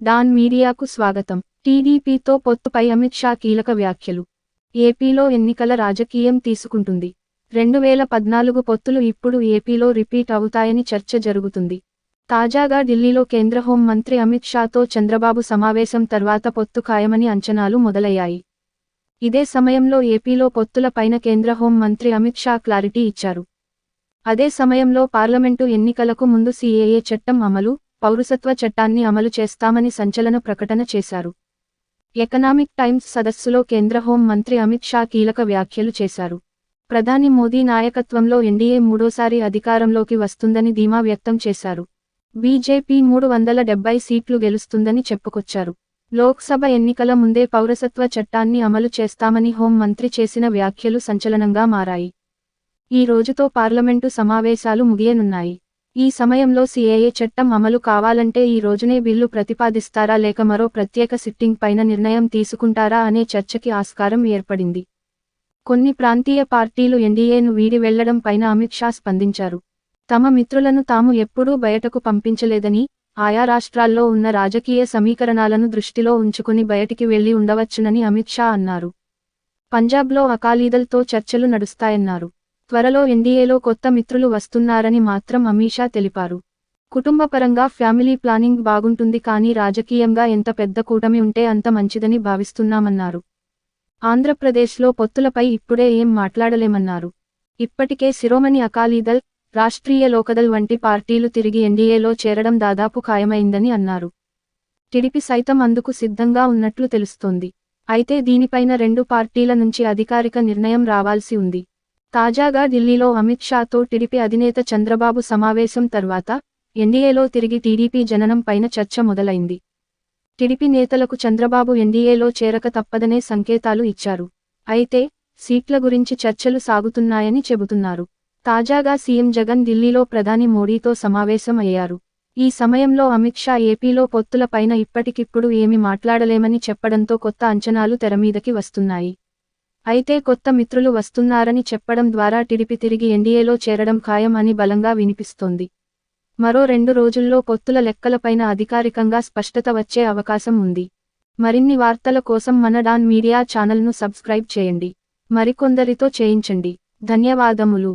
Don మీడియాకు స్వాగతం. టీడీపీతో పొత్తుపై అమిత్ షా కీలక వ్యాఖ్యలు. ఏపీలో ఎన్నికల రాజకీయం తీసుకుంటుంది. 2014 పొత్తులు ఇప్పుడు ఏపీలో రిపీట్ అవుతాయని చర్చ జరుగుతుంది. తాజాగా ఢిల్లీలో కేంద్ర హోం మంత్రి అమిత్ షాతో చంద్రబాబు సమావేశం తర్వాత పొత్తు ఖాయమని అంచనాలు మొదలయ్యాయి. ఇదే సమయంలో ఏపీలో పొత్తుల పైన కేంద్ర హోం మంత్రి అమిత్ షా క్లారిటీ ఇచ్చారు. అదే సమయంలో పార్లమెంటు ఎన్నికలకు ముందు సీఏఏ చట్టం అమలు, పౌరసత్వ చట్టాన్ని అమలు చేస్తామని సంచలన ప్రకటన చేశారు. ఎకనామిక్ టైమ్స్ సదస్సులో కేంద్ర హోం మంత్రి అమిత్ షా కీలక వ్యాఖ్యలు చేశారు. ప్రధాని మోదీ నాయకత్వంలో ఎన్డీఏ మూడోసారి అధికారంలోకి వస్తుందని ధీమా వ్యక్తం చేశారు. బీజేపీ 370 సీట్లు గెలుస్తుందని చెప్పుకొచ్చారు. లోక్సభ ఎన్నికల ముందే పౌరసత్వ చట్టాన్ని అమలు చేస్తామని హోం మంత్రి చేసిన వ్యాఖ్యలు సంచలనంగా మారాయి. ఈ రోజుతో పార్లమెంటు సమావేశాలు ముగియనున్నాయి. ఈ సమయంలో సీఏఏ చట్టం అమలు కావాలంటే ఈ రోజునే బిల్లు ప్రతిపాదిస్తారా లేక మరో ప్రత్యేక సిట్టింగ్ పైన నిర్ణయం తీసుకుంటారా అనే చర్చకి ఆస్కారం ఏర్పడింది. కొన్ని ప్రాంతీయ పార్టీలు ఎన్డీఏను వీడి వెళ్లడం పైన అమిత్ షా స్పందించారు. తమ మిత్రులను తాము ఎప్పుడూ బయటకు పంపించలేదని, ఆయా రాష్ట్రాల్లో ఉన్న రాజకీయ సమీకరణాలను దృష్టిలో ఉంచుకుని బయటికి వెళ్లి ఉండవచ్చునని అమిత్ షా అన్నారు. పంజాబ్లో అకాలీదళ్తో చర్చలు నడుస్తాయన్నారు. త్వరలో ఎన్డీఏలో కొత్త మిత్రులు వస్తున్నారని మాత్రం అమిత్ షా తెలిపారు. కుటుంబపరంగా ఫ్యామిలీ ప్లానింగ్ బాగుంటుంది కానీ రాజకీయంగా ఎంత పెద్ద కూటమి ఉంటే అంత మంచిదని భావిస్తున్నామన్నారు. ఆంధ్రప్రదేశ్లో పొత్తులపై ఇప్పుడే ఏం మాట్లాడలేమన్నారు. ఇప్పటికే శిరోమణి అకాలీదళ్, రాష్ట్రీయ లోకదళ్ వంటి పార్టీలు తిరిగి ఎన్డీఏలో చేరడం దాదాపు ఖాయమైందని అన్నారు. టీడీపీ సైతం అందుకు సిద్ధంగా ఉన్నట్లు తెలుస్తోంది. అయితే దీనిపైన రెండు పార్టీల నుంచి అధికారిక నిర్ణయం రావాల్సి ఉంది. తాజాగా ఢిల్లీలో అమిత్ షాతో టీడీపీ అధినేత చంద్రబాబు సమావేశం తర్వాత ఎన్డీఏలో తిరిగి టీడీపీ జననం పైన చర్చ మొదలైంది. టీడీపీ నేతలకు చంద్రబాబు ఎన్డీఏలో చేరక తప్పదనే సంకేతాలు ఇచ్చారు. అయితే సీట్ల గురించి చర్చలు సాగుతున్నాయని చెబుతున్నారు. తాజాగా సీఎం జగన్ ఢిల్లీలో ప్రధాని మోడీతో సమావేశం అయ్యారు. ఈ సమయంలో అమిత్ షా ఏపీలో పొత్తుల పైన ఇప్పటికిప్పుడు ఏమి మాట్లాడలేమని చెప్పడంతో కొత్త అంచనాలు తెరమీదకి వస్తున్నాయి. అయితే కొత్త మిత్రులు వస్తున్నారని చెప్పడం ద్వారా టీడీపీ తిరిగి ఎన్డీఏలో చేరడం ఖాయం అని బలంగా వినిపిస్తోంది. మరో 2 రోజుల్లో పొత్తుల లెక్కలపైన అధికారికంగా స్పష్టత వచ్చే అవకాశం ఉంది. మరిన్ని వార్తల కోసం మన డాన్ మీడియా ఛానల్ను సబ్స్క్రైబ్ చేయండి. మరికొందరితో చేయించండి. ధన్యవాదములు.